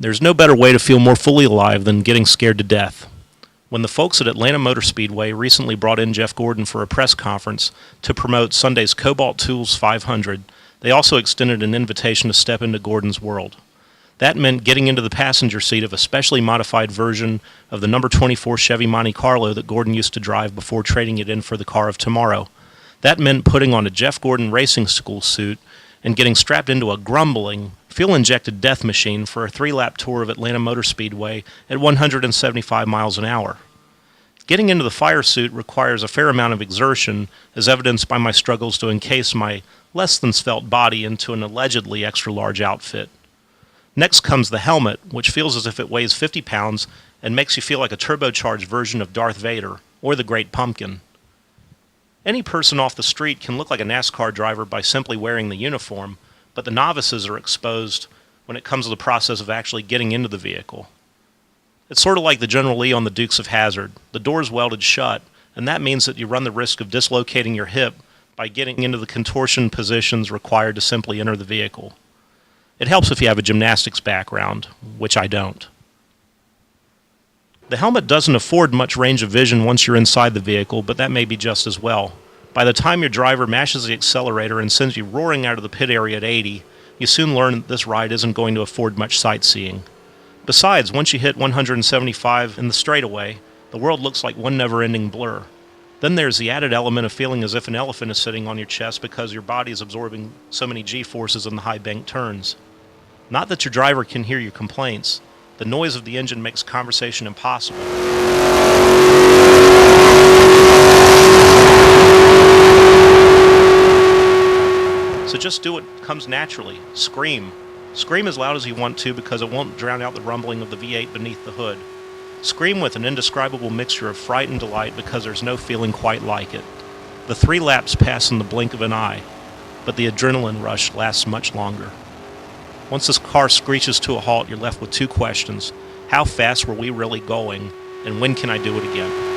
There's no better way to feel more fully alive than getting scared to death. When the folks at Atlanta Motor Speedway recently brought in Jeff Gordon for a press conference to promote Sunday's Cobalt Tools 500, they also extended an invitation to step into Gordon's world. That meant getting into the passenger seat of a specially modified version of the number 24 Chevy Monte Carlo that Gordon used to drive before trading it in for the car of tomorrow. That meant putting on a Jeff Gordon racing school suit and getting strapped into a grumbling, fuel-injected death machine for a 3-lap tour of Atlanta Motor Speedway at 175 miles an hour. Getting into the fire suit requires a fair amount of exertion, as evidenced by my struggles to encase my less-than-svelte body into an allegedly extra-large outfit. Next comes the helmet, which feels as if it weighs 50 pounds and makes you feel like a turbocharged version of Darth Vader or the Great Pumpkin. Any person off the street can look like a Nascar driver by simply wearing the uniform, but the novices are exposed when it comes to the process of actually getting into the vehicle. It's sort of like the General Lee on the Dukes of Hazzard. The door's welded shut, and that means that you run the risk of dislocating your hip by getting into the contortion positions required to simply enter the vehicle. It helps if you have a gymnastics background, which I don't. The helmet doesn't afford much range of vision once you're inside the vehicle, but that may be just as well. By the time your driver mashes the accelerator and sends you roaring out of the pit area at 80, you soon learn that this ride isn't going to afford much sightseeing. Besides, once you hit 175 in the straightaway, the world looks like one never-ending blur. Then there's the added element of feeling as if an elephant is sitting on your chest because your body is absorbing so many G-forces in the high bank turns. Not that your driver can hear your complaints. The noise of the engine makes conversation impossible. So just do what comes naturally. Scream. Scream as loud as you want to because it won't drown out the rumbling of the V8 beneath the hood. Scream with an indescribable mixture of fright and delight because there's no feeling quite like it. The 3 laps pass in the blink of an eye, but the adrenaline rush lasts much longer. Once this car screeches to a halt, you're left with 2 questions. How fast were we really going, and when can I do it again?